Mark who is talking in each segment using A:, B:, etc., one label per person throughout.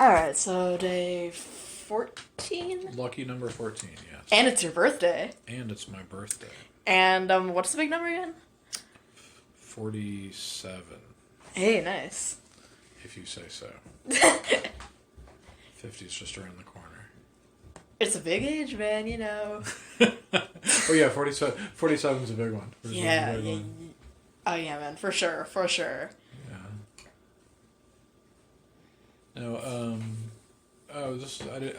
A: Alright, so day 14?
B: Lucky number 14, yes.
A: And it's your birthday.
B: And it's my birthday.
A: And, what's the big number again?
B: 47.
A: Hey, nice.
B: If you say so. 50 is just around the corner.
A: It's a big age, man, you know.
B: Oh yeah, 47. 47 is a big one.
A: Yeah. Oh yeah, man, for sure.
B: Yeah. No, I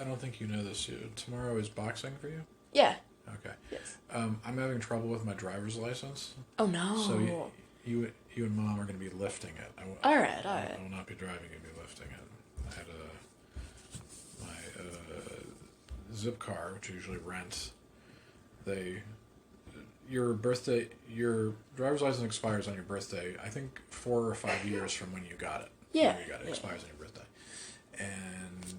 B: don't think you know this. Tomorrow is boxing for you?
A: Yeah.
B: Okay.
A: Yes.
B: I'm having trouble with my driver's license.
A: Oh no.
B: So you and Mom are going to be lifting it.
A: All right.
B: I will not be driving. You'll be lifting it. I had my zip car, which I usually rent. Your driver's license expires on your birthday. I think 4 or 5 years from when you got it.
A: Yeah.
B: When you got it, expires on your birthday. And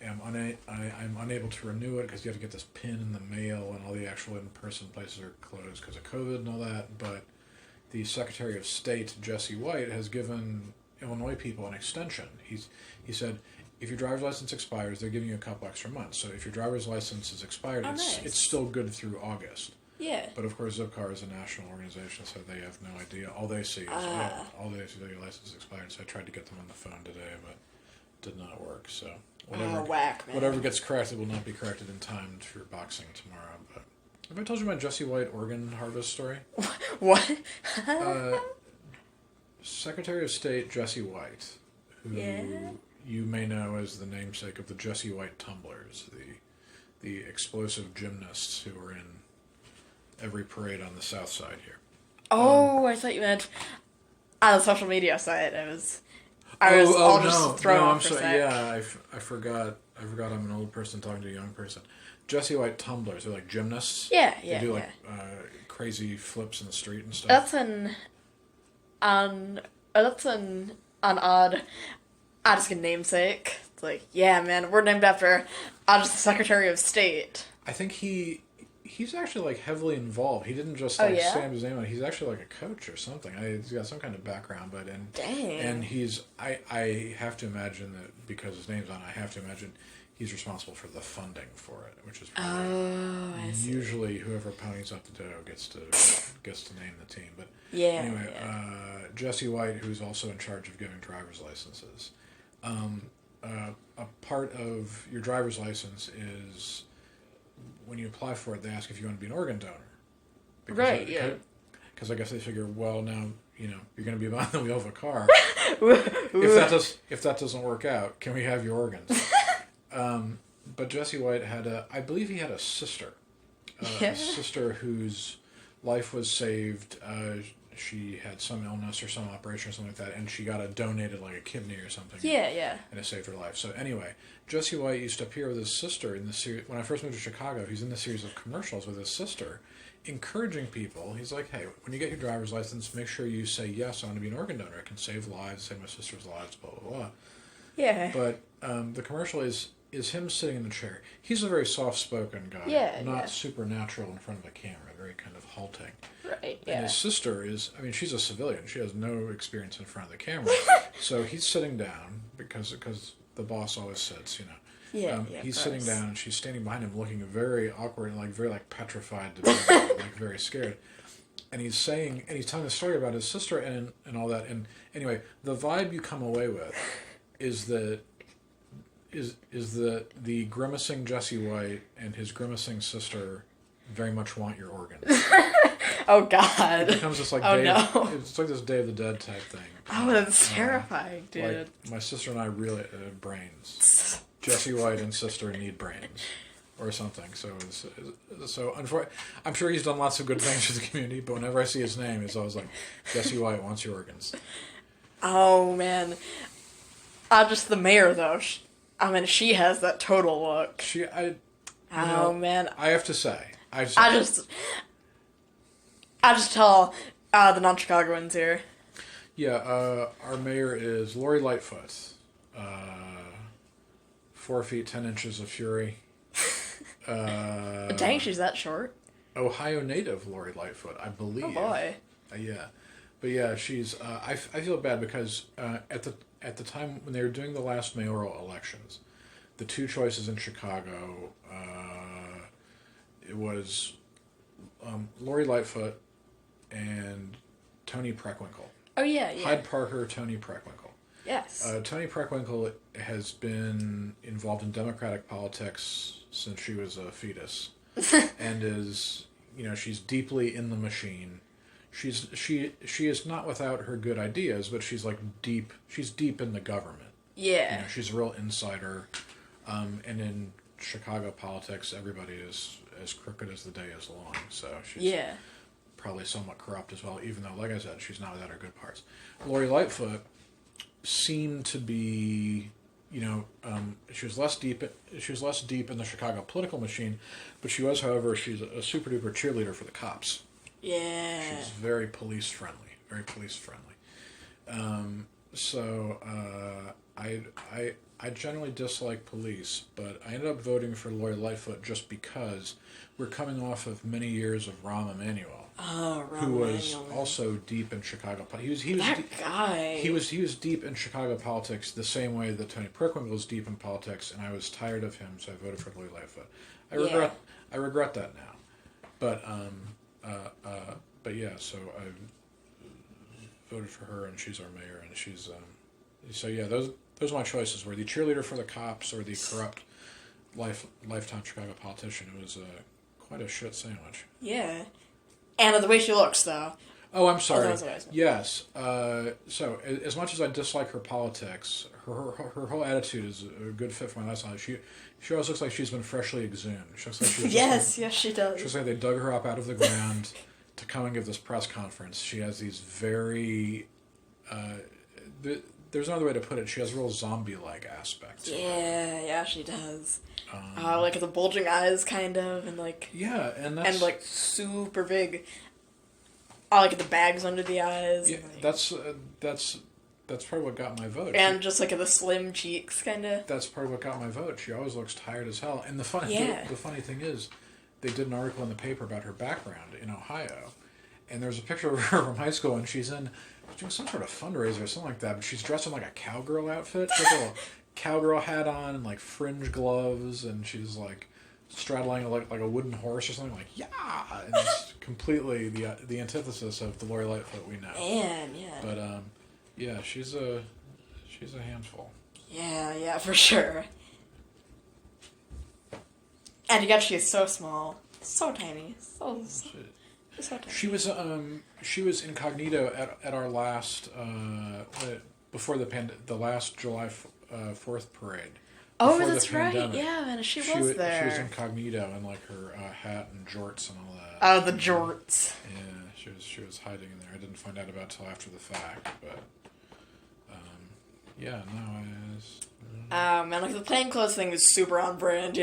B: I'm unable to renew it because you have to get this pin in the mail, and all the actual in-person places are closed because of COVID and all that. But the Secretary of State, Jesse White, has given Illinois people an extension. He said, if your driver's license expires, they're giving you a couple extra months. So if your driver's license is expired,
A: nice.
B: It's still good through August.
A: Yeah.
B: But of course, Zipcar is a national organization, so they have no idea. All they see is that your license is expired. So I tried to get them on the phone today, but did not work. So
A: whack, man.
B: Whatever gets corrected will not be corrected in time for boxing tomorrow. But have I told you my Jesse White organ harvest story?
A: What?
B: Secretary of State Jesse White, who you may know as the namesake of the Jesse White Tumblers, the explosive gymnasts who were in every parade on the south side here.
A: Oh, I thought you meant on the social media site. Just thrown off for a sec.
B: Yeah, I forgot. I'm an old person talking to a young person. Jesse White Tumblers, they're like gymnasts.
A: Yeah.
B: They do crazy flips in the street and stuff.
A: That's an odd namesake. It's like, yeah, man, we're named after just the Secretary of State.
B: I think he's actually heavily involved. He didn't just stamp his name on it. He's actually like a coach or something. He's got some kind of background,
A: dang.
B: And I have to imagine that because his name's on it, I have to imagine he's responsible for the funding for it, which is
A: I see.
B: Usually whoever ponies up the dough gets to name the team. But anyway, Jesse White, who's also in charge of giving driver's licenses. A part of your driver's license is when you apply for it, they ask if you want to be an organ donor. Because I guess they figure, well, now you're going to be behind the wheel of a car. If that doesn't work out, can we have your organs? But Jesse White I believe he had a sister, a sister whose life was saved. She had some illness or some operation or something like that, and she got donated like a kidney or something.
A: Yeah.
B: And it saved her life. So anyway, Jesse White used to appear with his sister in the series. When I first moved to Chicago, he's in the series of commercials with his sister, encouraging people. He's like, hey, when you get your driver's license, make sure you say, yes, I want to be an organ donor. I can save lives, save my sister's lives, blah, blah, blah.
A: Yeah.
B: But the commercial is him sitting in the chair. He's a very soft-spoken guy. Not supernatural in front of a camera, very kind of halting.
A: Right,
B: And his sister she's a civilian. She has no experience in front of the camera. So he's sitting down because the boss always sits, he's sitting down and she's standing behind him looking very awkward and very petrified to be very scared. And he's telling a story about his sister and all that. And anyway, the vibe you come away with is that the grimacing Jesse White and his grimacing sister very much want your organs.
A: Oh God!
B: It becomes this it's like this Day of the Dead type thing.
A: Oh, that's terrifying, dude.
B: Like my sister and I really brains. Jesse White and sister need brains, or something. I'm sure he's done lots of good things for the community, but whenever I see his name, it's always like Jesse White wants your organs.
A: Oh man, just the mayor though. She has that total look. Man.
B: I have to say,
A: I just tell the non-Chicagoans here.
B: Yeah, our mayor is Lori Lightfoot. 4 feet 10 inches of fury.
A: Dang, she's that short.
B: Ohio native Lori Lightfoot, I believe.
A: Oh boy.
B: Yeah. But yeah, she's. I feel bad because at at the time when they were doing the last mayoral elections, the two choices in Chicago, it was Lori Lightfoot and Tony Preckwinkle.
A: Oh, yeah, yeah.
B: Hyde Parker, Tony Preckwinkle.
A: Yes.
B: Tony Preckwinkle has been involved in Democratic politics since she was a fetus, and is, she's deeply in the machine. She is not without her good ideas, but she's deep in the government.
A: Yeah.
B: She's a real insider, and in Chicago politics, everybody is as crooked as the day is long. So she's probably somewhat corrupt as well. Even though, like I said, she's not without her good parts. Lori Lightfoot seemed to be, she was less deep in the Chicago political machine, but she's a super duper cheerleader for the cops.
A: Yeah.
B: She's very police friendly. I generally dislike police, but I ended up voting for Lori Lightfoot just because we're coming off of many years of Rahm Emanuel.
A: Oh, Rahm
B: who was
A: Emanuel.
B: Also deep in Chicago.
A: Guy.
B: He was deep in Chicago politics the same way that Tony Preckwinkle was deep in politics, and I was tired of him, so I voted for Lori Lightfoot. I regret that now, but yeah. So I voted for her, and she's our mayor, and she's so yeah. Those are my choices: were the cheerleader for the cops or the corrupt lifetime Chicago politician. It was quite a shit sandwich.
A: Yeah. And the way she looks, though.
B: Oh, I'm sorry. Yes. So, as much as I dislike her politics, her whole attitude is a good fit for my lifestyle. She always looks like she's been freshly exhumed. She looks like she was
A: yes, she does.
B: She looks like they dug her up out of the ground to come and give this press conference. She has these very... there's another way to put it. She has real zombie-like aspects.
A: Yeah, she does. Like the bulging eyes, kind of, and
B: yeah, and that's
A: super big. Like the bags under the eyes.
B: Yeah,
A: and,
B: that's probably what got my vote.
A: And just the slim cheeks, kind of.
B: That's part of what got my vote. She always looks tired as hell. And the funny thing is, they did an article in the paper about her background in Ohio, and there's a picture of her from high school, and she's doing some sort of fundraiser or something like that. But she's dressed in a cowgirl outfit. She has a little cowgirl hat on and fringe gloves, and she's straddling a wooden horse or something. Yeah, and it's completely the antithesis of the Lori Lightfoot we know.
A: Man, yeah.
B: But yeah, she's a handful.
A: Yeah, for sure. And again, she is so small, so tiny, so tiny.
B: She was incognito at our last before the last July 4th parade.
A: Oh, that's right. Yeah, man, she was there.
B: She was incognito in her hat and jorts and all that.
A: Oh, the jorts.
B: Yeah, she was hiding in there. I didn't find out about it till after the fact, but yeah, no,
A: Oh man, the plainclothes thing is super on brand,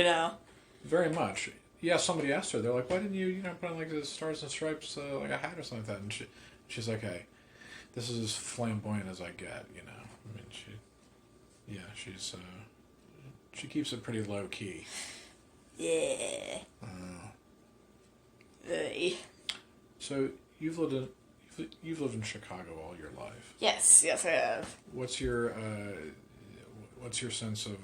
B: Very much. Yeah, somebody asked her. They're like, "Why didn't you, put on the stars and stripes, a hat or something like that?" And she's like, "Hey, this is as flamboyant as I get, I mean, she keeps it pretty low key."
A: Yeah.
B: So you've lived in Chicago all your life.
A: Yes, I have.
B: What's your sense of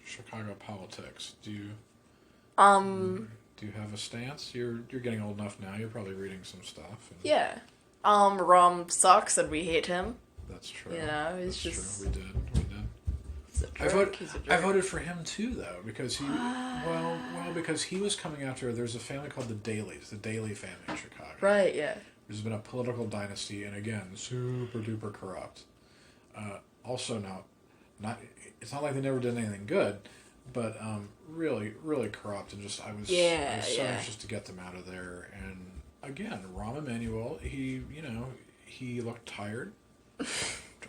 B: Chicago politics? Do you have a stance? You're getting old enough now. You're probably reading some stuff.
A: Yeah. Rom sucks and we hate him.
B: That's true.
A: He's just
B: true. We did. I voted for him too, though, because because he was coming after. There's a family called the Dailies, the Daily family in Chicago.
A: Right. Yeah.
B: There's been a political dynasty, and again, super duper corrupt. Also, not. It's not like they never did anything good, but really, really corrupt, and I was so anxious to get them out of there. And again, Rahm Emanuel, he looked tired.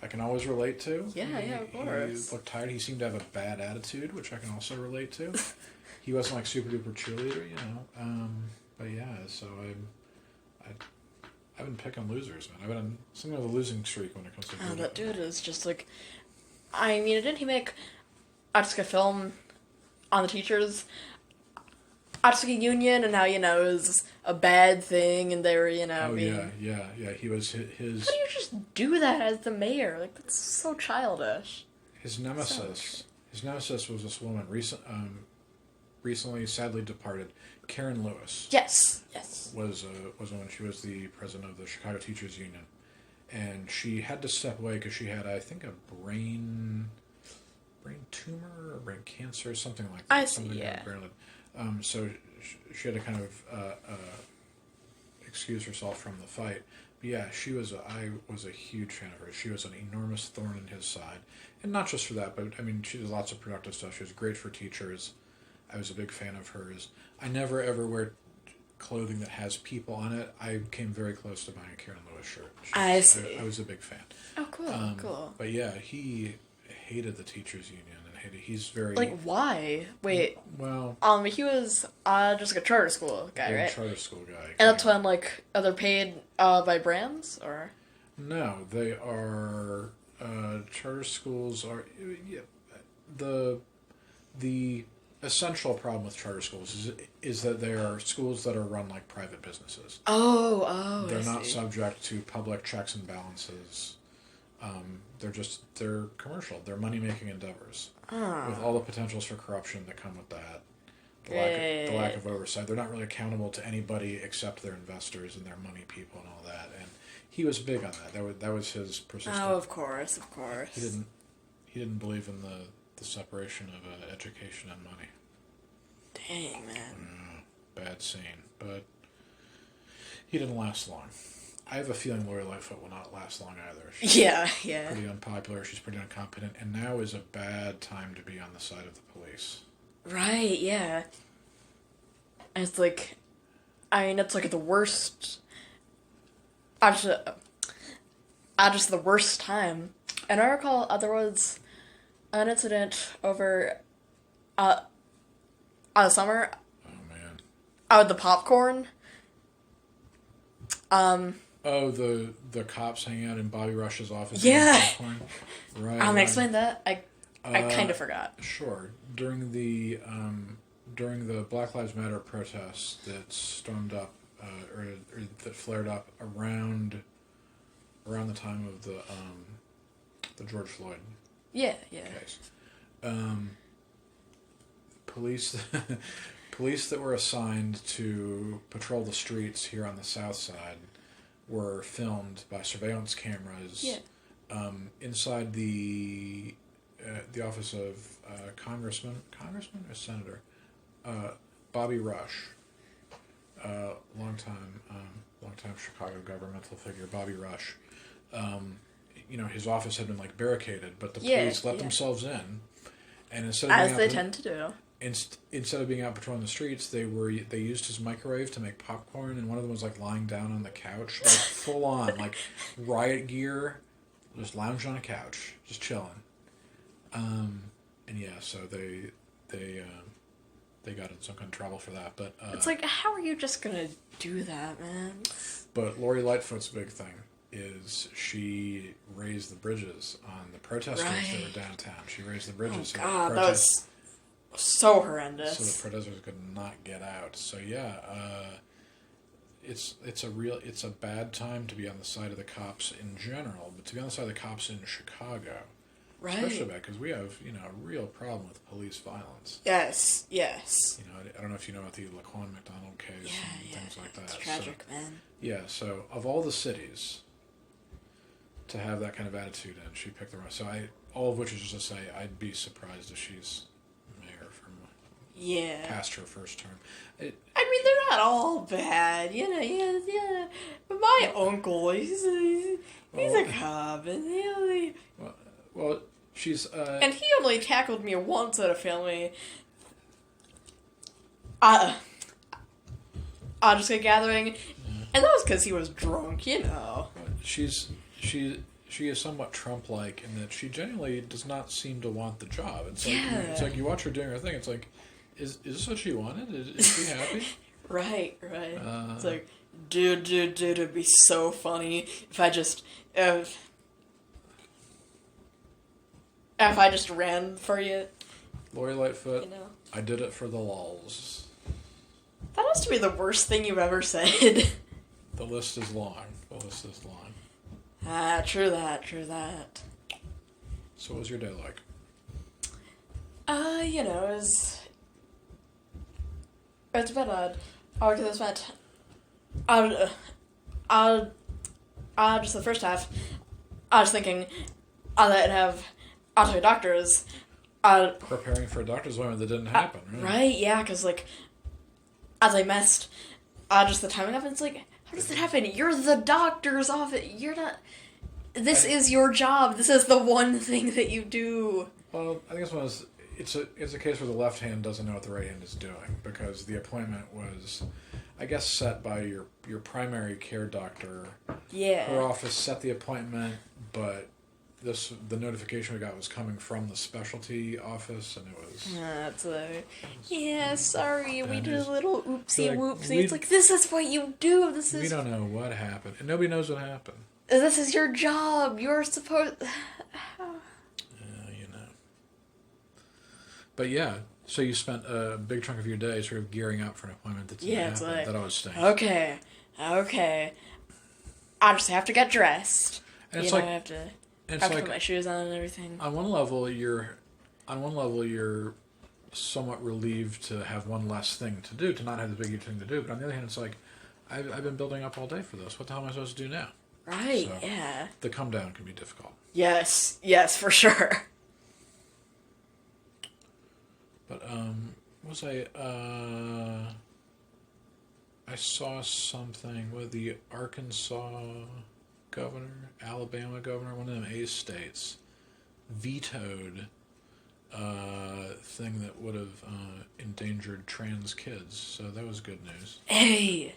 B: I can always relate to.
A: Yeah, of course.
B: He looked tired. He seemed to have a bad attitude, which I can also relate to. He wasn't super duper cheerleader, But yeah, so I've been picking losers, man. I've been on something of a losing streak when it comes to.
A: Oh, that dude is just I mean, didn't he make a film on the teachers? artistic union and how, it was a bad thing and they were, being...
B: yeah. He was his...
A: How do you just do that as the mayor? Like, that's so childish.
B: His nemesis was this woman, recently sadly departed, Karen Lewis.
A: Yes.
B: Was when she was the president of the Chicago Teachers Union. And she had to step away because she had, I think, a brain tumor or brain cancer, something like that.
A: I see, yeah.
B: So she had to kind of excuse herself from the fight. But yeah, I was a huge fan of her. She was an enormous thorn in his side. And not just for that, but, I mean, she did lots of productive stuff. She was great for teachers. I was a big fan of hers. I never, ever wear clothing that has people on it. I came very close to buying a Karen Lewis shirt.
A: I see.
B: I was a big fan.
A: Oh, cool, cool.
B: But yeah, he hated the teachers union and he's very...
A: Like, why? Wait.
B: Well...
A: he was just like a charter school guy, right?
B: Charter school guy.
A: And that's when, like, are they paid by brands, or...?
B: No, they are... charter schools are... Yeah, the essential problem with charter schools is that they are schools that are run like private businesses.
A: Oh,
B: they're not subject to public checks and balances. They're commercial. They're money-making endeavors with all the potentials for corruption that come with that. The lack of oversight. They're not really accountable to anybody except their investors and their money people and all that. And he was big on that. That was his persistence.
A: Oh, of course.
B: He didn't believe in the separation of education and money.
A: Dang, man.
B: Bad scene. But he didn't last long. I have a feeling Lori Lightfoot will not last long either. She's pretty unpopular. She's pretty incompetent. And now is a bad time to be on the side of the police.
A: Right, yeah. And it's like... I mean, it's like the worst... just the worst time. And I recall there was an incident over the summer.
B: Oh, man.
A: With the popcorn.
B: The cops hanging out in Bobby Rush's office.
A: Yeah.
B: Right.
A: Explain that. I kind of forgot.
B: Sure. During the Black Lives Matter protests that stormed up or that flared up around the time of the George Floyd case. Police that were assigned to patrol the streets here on the South Side were filmed by surveillance cameras inside the office of Congressman or Senator Bobby Rush, longtime Chicago governmental figure, Bobby Rush. His office had been like barricaded, but the police let themselves in, and instead of
A: as they tend to do.
B: Instead of being out patrolling the streets, they used his microwave to make popcorn, and one of them was like lying down on the couch, like full on, like riot gear, just lounging on a couch, just chilling. So they got in some kind of trouble for that. But
A: it's like, how are you just gonna do that, man?
B: But Lori Lightfoot's big thing is she raised the bridges on the protesters that were downtown. She raised the bridges.
A: Oh, God, that was so horrendous.
B: So the protesters could not get out. So it's a bad time to be on the side of the cops in general, but to be on the side of the cops in Chicago, especially because we have a real problem with police violence.
A: Yes.
B: I don't know if you know about the Laquan McDonald case and things like that.
A: It's tragic, man.
B: Yeah. So of all the cities to have that kind of attitude in, she picked the right. So all of which is just to say, I'd be surprised if she's mayor from past her first term.
A: I mean, they're not all bad, But my uncle, he's a cop, and
B: well, she's
A: and he only tackled me once at a family just a gathering, and that was because he was drunk,
B: She is somewhat Trump-like in that she genuinely does not seem to want the job. It's like you watch her doing her thing. It's like, is this what she wanted? Is she happy?
A: Right. It's like, dude, it'd be so funny if I just ran for you.
B: Lori Lightfoot, I did it for the lulz.
A: That has to be the worst thing you've ever said.
B: The list is long. The list is long.
A: Ah, true that, true that.
B: So what was your day like?
A: You know, it's a bit odd. Oh, because I spent, just the first half, I was thinking, I'll tell doctors,
B: preparing for a doctor's appointment that didn't happen, right?
A: Right, yeah, because, like, as I messed, just the timing of it, it's like, how does that happen? You're the doctor's office. You're not, this is your job. This is the one thing that you do.
B: Well, I think it's a case where the left hand doesn't know what the right hand is doing, because the appointment was, I guess, set by your primary care doctor.
A: Yeah.
B: Her office set the appointment, but the notification we got was coming from the specialty office, and it was...
A: yeah, sorry, we did a little oopsie
B: like,
A: whoopsie. It's like, this is what you do.
B: We don't know what happened, and nobody knows what happened.
A: This is your job. You're supposed...
B: you know. But yeah, so you spent a big chunk of your day sort of gearing up for an appointment that didn't happen. Like, that always stinks.
A: Okay. I just have to get dressed.
B: And it's
A: I have to put my shoes on and everything.
B: On one level, you're somewhat relieved to have one less thing to do, to not have the big thing to do. But on the other hand, it's like, I've been building up all day for this. What the hell am I supposed to do now?
A: Right,
B: so
A: yeah.
B: The come down can be difficult.
A: Yes, for sure.
B: But, I saw something with the Arkansas governor, Alabama governor, one of them A states, vetoed a thing that would have endangered trans kids. So that was good news.
A: Hey!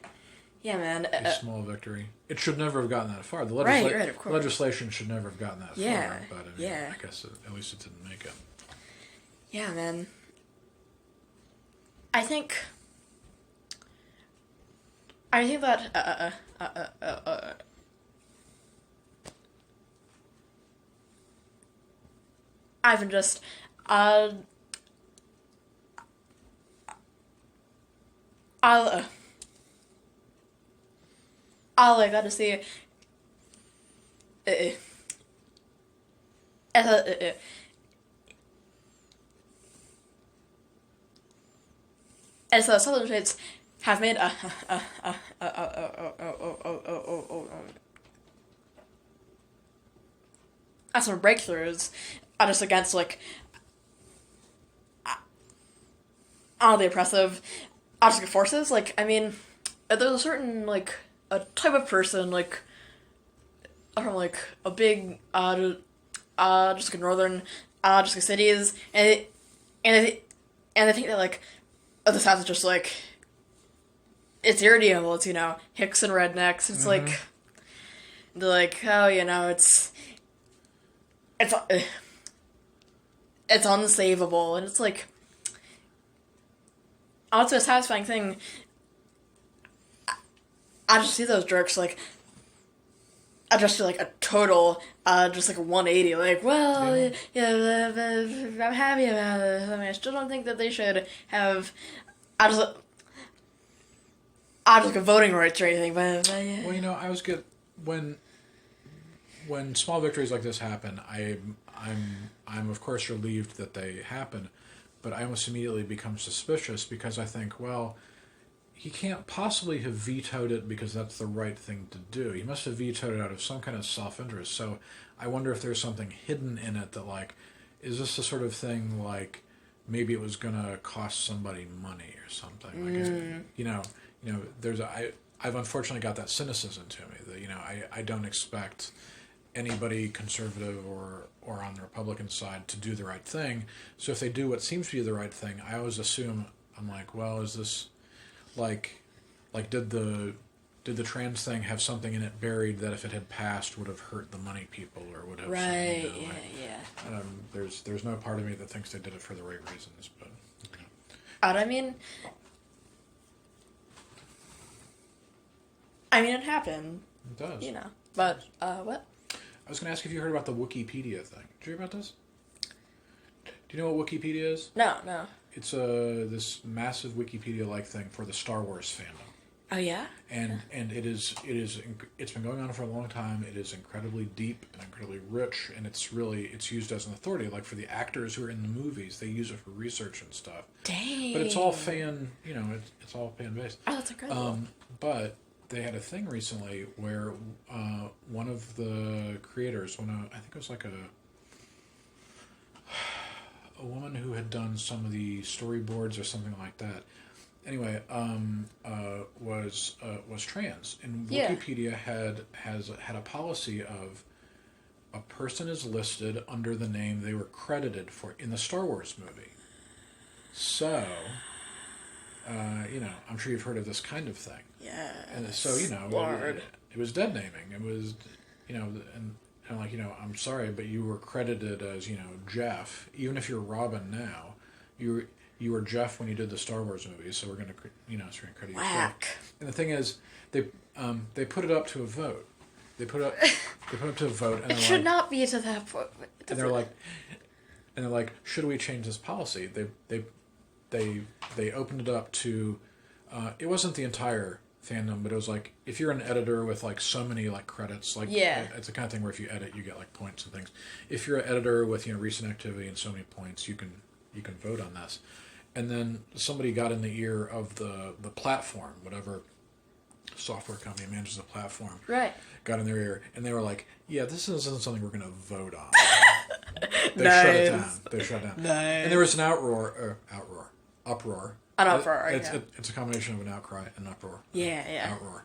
A: Yeah, man.
B: A small victory. It should never have gotten that far. The
A: right, of course.
B: legislation should never have gotten that far. But I mean, I guess at least it didn't make it.
A: Yeah, man. I think that I've been just all I got to see as the Southern states have made some breakthroughs, just against like all the oppressive forces. Like, I mean, there's a certain like a type of person like from like a big just like northern just like cities, and I think that like the South is just like, it's irredeemable. It's, hicks and rednecks. It's like, they're like, oh, it's unsavable, and it's like, also a satisfying thing. I just see those jerks like, I just do like a total, just like a 180. Like, well, I'm happy about this. I mean, I still don't think that they should have. I just like voting rights or anything, but yeah.
B: Well, I was good when small victories like this happen. I'm of course relieved that they happen, but I almost immediately become suspicious, because I think, well, he can't possibly have vetoed it because that's the right thing to do. He must have vetoed it out of some kind of self-interest. So I wonder if there's something hidden in it that, like, is this the sort of thing, like, maybe it was going to cost somebody money or something. Like, I've unfortunately got that cynicism to me that, I don't expect anybody conservative or on the Republican side to do the right thing. So if they do what seems to be the right thing, I always assume, I'm like, well, is this like did the trans thing have something in it buried that if it had passed would have hurt the money people, or would have
A: right,
B: yeah. There's no part of me that thinks they did it for the right reasons, but
A: I mean it happened.
B: It does.
A: But what?
B: I was going to ask if you heard about the Wikipedia thing. Did you hear about this? Do you know what Wikipedia is?
A: No.
B: it's a this massive Wikipedia-like thing for the Star Wars fandom.
A: Oh yeah.
B: And it's been going on for a long time. It is incredibly deep and incredibly rich, and it's used as an authority. Like for the actors who are in the movies, they use it for research and stuff.
A: Dang.
B: But it's all fan, it's all fan based.
A: Oh, that's incredible.
B: But they had a thing recently where one of the creators, I think it was like a woman who had done some of the storyboards or something like that. Anyway, was trans, and Wikipedia had a policy of a person is listed under the name they were credited for in the Star Wars movie. So, I'm sure you've heard of this kind of thing.
A: Yeah.
B: And so it was dead naming. It was, and like I'm sorry, but you were credited as Jeff, even if you're Robin now, you were Jeff when you did the Star Wars movies, so we're going to, credit you.
A: Whack.
B: And the thing is, they put it up to a vote. They put it up to a vote, and
A: it should not be to that point.
B: And they're like, should we change this policy? They opened it up to, it wasn't the entire fandom, but it was like if you're an editor with like so many like credits, like it's the kind of thing where if you edit, you get like points and things. If you're an editor with recent activity and so many points, you can vote on this. And then somebody got in the ear of the platform, whatever software company manages the platform.
A: Right.
B: Got in their ear, and they were like, yeah, this isn't something we're going to vote on. They
A: nice.
B: shut it down. They shut it down.
A: Nice.
B: And there was an uproar.
A: An uproar,
B: It's a combination of an outcry and an uproar.
A: Yeah.
B: Outroar.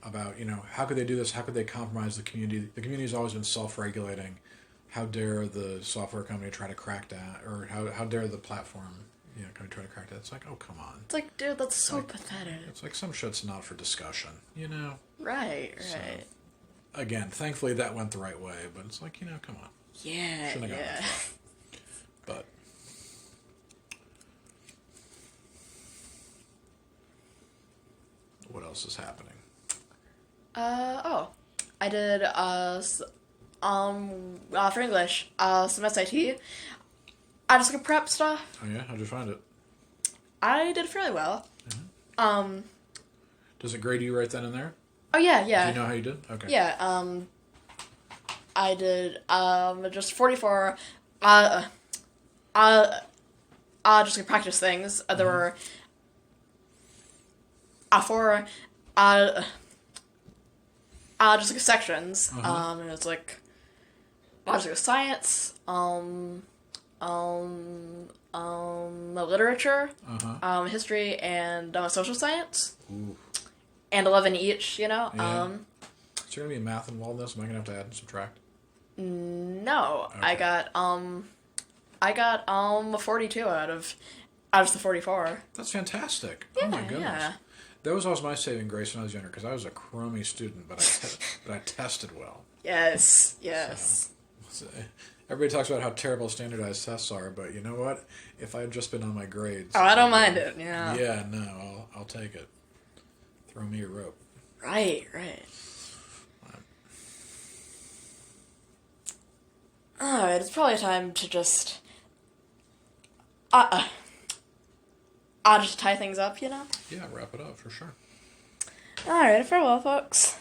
B: About, how could they do this? How could they compromise the community? The community's always been self-regulating. How dare the software company try to crack that? Or how dare the platform company try to crack that? It's like, oh, come on.
A: It's like, dude, that's so pathetic.
B: It's like some shit's not for discussion,
A: Right.
B: So, again, thankfully that went the right way, but it's like, come on.
A: Yeah,
B: Shouldn't have gone that far. But what else is happening?
A: I did for English some SAT. I just like prep stuff.
B: Oh yeah, how'd you find it?
A: I did fairly well. Mm-hmm.
B: Does it grade you right then and there?
A: Oh yeah.
B: Do you know how you did? Okay.
A: Yeah. I did just 44. Just like practice things. There were four just like sections. And it's like science, literature, history, and social science.
B: Ooh.
A: And 11 each,
B: Yeah. Is there gonna be math involved in this? Am I gonna have to add and subtract?
A: No.
B: Okay.
A: I got 42 out of the 44.
B: That's fantastic.
A: Yeah,
B: oh my goodness.
A: Yeah.
B: That was always my saving grace when I was younger, because I was a crummy student, but I tested well.
A: Yes.
B: So, everybody talks about how terrible standardized tests are, but you know what? If I had just been on my grades...
A: Oh, I don't mind it, yeah.
B: Yeah, no, I'll take it. Throw me a rope.
A: Right. Alright, it's probably time to just... I'll just tie things up,
B: Yeah, wrap it up, for sure.
A: Alright, farewell, folks.